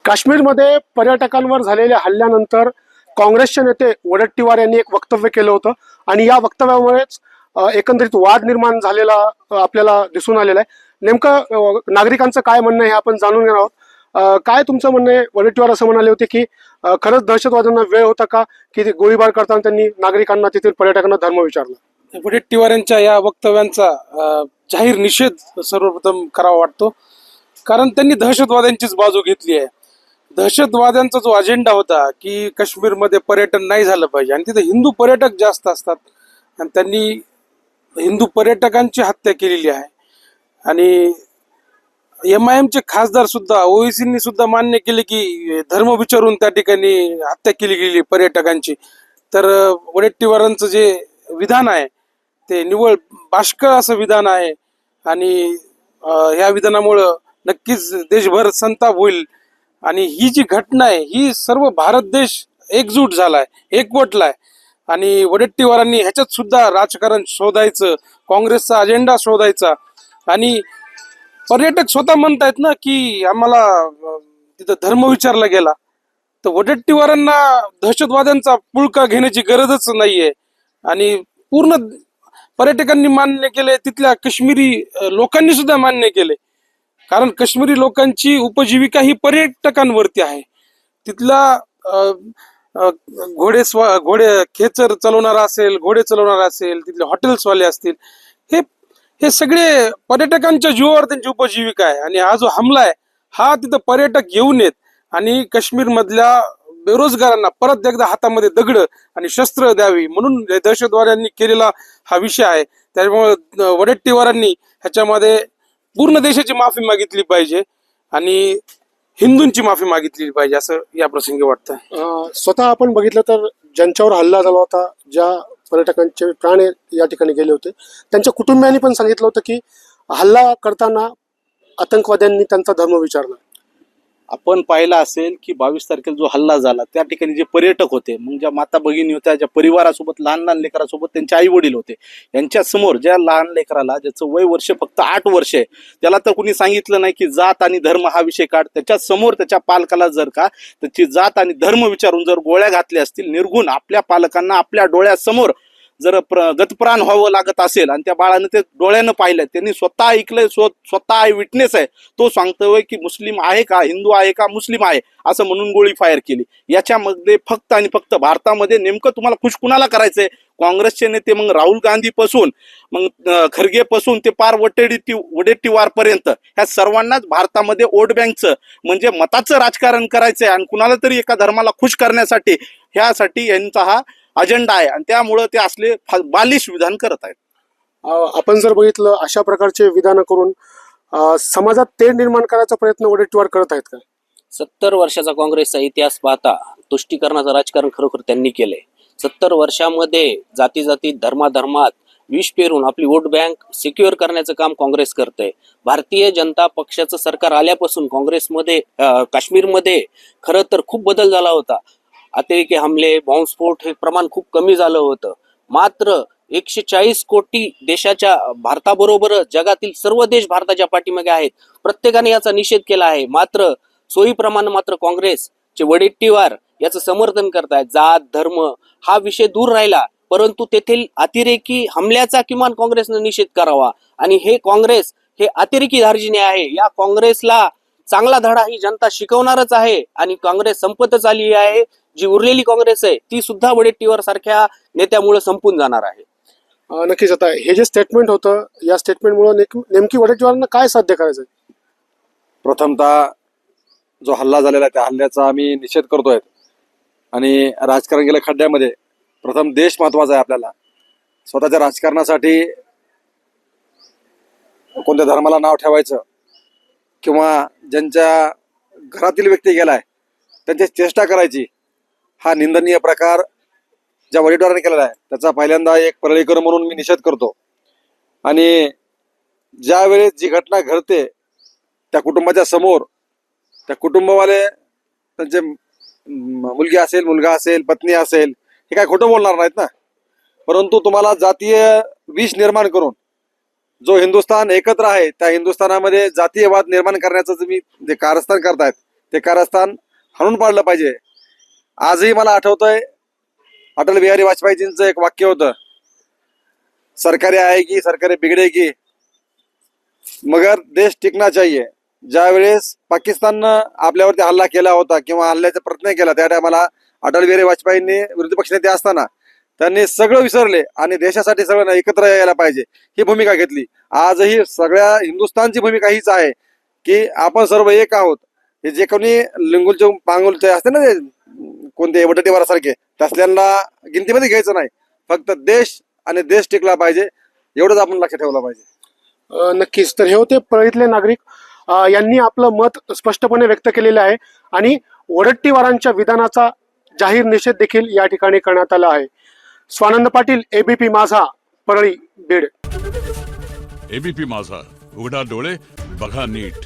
काश्मीरमध्ये पर्यटकांवर झालेल्या हल्ल्यानंतर काँग्रेसचे नेते वडेट्टीवार यांनी एक वक्तव्य केलं होतं आणि या वक्तव्यामुळेच एकंदरीत वाद निर्माण झालेला आपल्याला दिसून आलेला आहे। नेमकं नागरिकांचं काय म्हणणं आहे हे आपण जाणून घेणार आहोत। काय तुमचं म्हणणं आहे? वडेट्टीवार असं म्हणाले होते की खरंच दहशतवाद्यांना वेळ होता का की गोळीबार करताना त्यांनी नागरिकांना, तेथील पर्यटकांना धर्म विचारला? वडेट्टीवार यांच्या या वक्तव्यांचा जाहीर निषेध सर्वप्रथम करावा वाटतो, कारण त्यांनी दहशतवाद्यांचीच बाजू घेतली आहे। दहशतवाद्यांचा जो अजेंडा होता की काश्मीरमध्ये पर्यटन नाही झालं पाहिजे आणि तिथे हिंदू पर्यटक जास्त असतात आणि त्यांनी हिंदू पर्यटकांची हत्या केलेली आहे। आणि MIMचे खासदार सुद्धा, ओवेसींनी सुद्धा मान्य केले की धर्म विचारून त्या ठिकाणी हत्या केली गेली पर्यटकांची। तर वडेट्टीवारांचं जे विधान आहे ते निव्वळ बाष्कळ असं विधान आहे आणि या विधानामुळं नक्कीच देशभर संताप होईल। आणि ही जी घटना आहे ही सर्व भारत देश एकजूट झालाय, एकवटलाय आणि वडेट्टीवारांनी ह्याच्यात सुद्धा राजकारण शोधायचं, काँग्रेसचा अजेंडा शोधायचा। आणि पर्यटक स्वतः म्हणतायत ना की आम्हाला तिथं धर्म विचारला गेला, तर वडेट्टीवारांना दहशतवाद्यांचा पुळका घेण्याची गरजच नाहीये। आणि पूर्ण पर्यटकांनी मान्य केले, तिथल्या काश्मीरी लोकांनी सुद्धा मान्य केले, कारण काश्मीरी लोकांची उपजीविका ही पर्यटकांवरती आहे। तिथला घोडे खेचर चालवणारा असेल, घोडे चालवणारा असेल, तिथले हॉटेल्सवाले असतील, हे हे सगळे पर्यटकांच्या जीवावर त्यांची उपजीविका आहे। आणि हा जो हमला आहे हा तिथं पर्यटक येऊ नयेत आणि काश्मीर मधल्या बेरोजगारांना परत एकदा हातामध्ये दगड आणि शस्त्र द्यावी म्हणून दहशतवाद्यांनी केलेला हा विषय आहे। त्यामुळे वडेट्टीवारांनी ह्याच्यामध्ये पूर्ण देशाची माफी मागितली पाहिजे आणि हिंदूंची माफी मागितली पाहिजे असं या प्रसंगी वाटतं। स्वतः आपण बघितलं तर ज्यांच्यावर हल्ला झाला होता, ज्या पर्यटकांचे प्राण या ठिकाणी गेले होते, त्यांच्या कुटुंबियांनी पण सांगितलं होतं की हल्ला करताना आतंकवाद्यांनी त्यांचा धर्म विचारला। आपण पाहिला असेल की 22 तारखेला जो हल्ला झाला त्या ठिकाणी जे पर्यटक होते, मग ज्या माता भगिनी होत्या, ज्या परिवारासोबत, लहान लहान लेकरासोबत त्यांचे आई वडील होते, यांच्या समोर ज्या लहान लेकराला ज्याचं वय वर्ष फक्त 8 वर्ष आहे, त्याला तर कुणी सांगितलं नाही की जात आणि धर्म हा विषय काढ। त्याच्या समोर त्याच्या पालकाला जर का त्याची जात आणि धर्म विचारून जर गोळ्या घातल्या असतील, निर्घुण आपल्या पालकांना आपल्या डोळ्यासमोर जर गतप्राण व्हावं लागत असेल आणि त्या बाळानं ते डोळ्यानं पाहिलंय, त्यांनी स्वतः ऐकलंय, स्वतः आय विटनेस आहे, तो सांगतोय की मुस्लिम आहे का, हिंदू आहे का, मुस्लिम आहे असं म्हणून गोळी फायर केली। याच्यामध्ये फक्त आणि फक्त भारतामध्ये नेमकं तुम्हाला खुश कुणाला करायचंय? काँग्रेसचे नेते मग राहुल गांधी पासून, मग खरगे पासून ते पार वडेट्टीवार पर्यंत ह्या सर्वांनाच भारतामध्ये वोट बँकचं म्हणजे मताचं राजकारण करायचंय आणि कुणाला तरी एका धर्माला खुश करण्यासाठी ह्यासाठी यांचा हा अजेंडा आहे आणि त्यामुळे ते असले बालिश विधान करत आहेत। आपण जर बघितलं अशा प्रकारचे विधान करून समाजात तेढ निर्माण करायचा प्रयत्न वडेट्टीवार करत आहेत का? 70 वर्षाचा काँग्रेसचा इतिहास पाहता तुष्टीकरणाचं राजकारण खरोखर त्यांनी केलंय। 70 वर्षामध्ये जाती जाती धर्माधर्मात विष पेरून आपली वोट बँक सिक्युअर करण्याचं काम काँग्रेस करतंय। भारतीय जनता पक्षाचं सरकार आल्यापासून काँग्रेसमध्ये काश्मीरमध्ये खरं तर खूप बदल झाला होता। अतिरेकी हमले, बॉम्बस्फोट हे प्रमाण खूप कमी झालं होतं। मात्र 140 कोटी देशाच्या भारताबरोबर जगातील सर्व देश भारताच्या पाठीमागे आहेत, प्रत्येकाने याचा निषेध केला आहे। मात्र सोयीप्रमाणे मात्र काँग्रेसचे वडेट्टीवार याचं समर्थन करतायत। जात धर्म हा विषय दूर राहिला, परंतु तेथील अतिरेकी हमल्याचा किमान काँग्रेसने निषेध करावा। आणि हे काँग्रेस हे अतिरेकी धार्जिणे आहे, या काँग्रेसला चांगला धडा ही जनता शिकवणारच आहे आणि काँग्रेस संपतच आली आहे। जी उरलेली काँग्रेस आहे ती सुद्धा वडेट्टीवार सारख्या नेत्यामुळे संपून जाणार आहे। नक्कीच। आता हे जे स्टेटमेंट होतं, या स्टेटमेंटमुळे नेमकी वडेट्टीवारांना काय साध्य करायचं? प्रथमतः जो हल्ला झालेला आहे त्या हल्ल्याचा आम्ही निषेध करतोय आणि राजकारण गेलं खड्ड्यामध्ये। प्रथम देश महत्वाचा आहे आपल्याला। स्वतःच्या राजकारणासाठी कोणत्या धर्माला नाव ठेवायचं किंवा ज्यांच्या घरातील व्यक्ती गेलाय त्यांची चेष्टा करायची, हा निंदनीय प्रकार ज्या वडेट्टीवारांनी केलेला आहे त्याचा पहिल्यांदा एक परळीकर म्हणून मी निषेध करतो। आणि ज्या वेळेस जी घटना घडते त्या कुटुंबाच्या समोर त्या कुटुंबवाले, त्यांचे मुलगी असेल, मुलगा असेल, पत्नी असेल, हे काय खोटं बोलणार नाहीत ना। परंतु तुम्हाला जातीय विष निर्माण करून जो हिंदुस्थान एकत्र आहे त्या हिंदुस्थानामध्ये जातीयवाद निर्माण करण्याचं तुम्ही जे कारस्थान करतायत ते कारस्थान हाणून पाडलं पाहिजे. आजही मला आठवतंय अटल बिहारी वाजपेयीजींचं एक वाक्य होतं, सरकारें आएगी सरकारें बिगड़ेगी मगर देश टिकना चाहिए. ज्यावेळेस पाकिस्ताननं आपल्यावरती हल्ला केला होता किंवा हल्ल्याचा प्रयत्न केला त्या टायमाला अटल बिहारी वाजपेयींनी विरोधी पक्षनेते असताना त्यांनी सगळं विसरले आणि देशासाठी सगळं एकत्र यायला पाहिजे ही भूमिका घेतली. आजही सगळ्या हिंदुस्थानची भूमिका हीच आहे की आपण सर्व एक आहोत. हे जे कोणी लिंगुलचे पांगुलचे असते ना, ते कोणते वडट्टीवारासारखे, तसल्यांना गिनतीमध्ये घ्यायचं नाही. फक्त देश आणि देश टिकला पाहिजे एवढंच आपण लक्ष ठेवलं पाहिजे. नक्कीच. तर हे होते परळीतले नागरिक. यांनी आपलं मत स्पष्टपणे व्यक्त केलेलं आहे आणि वडट्टीवारांच्या विधानाचा जाहीर निषेध देखील या ठिकाणी करण्यात आला आहे. स्वानंद पाटील, एबीपी माझा, परळी, बीड. एबीपी माझा, उघडा डोळे बघा नीट.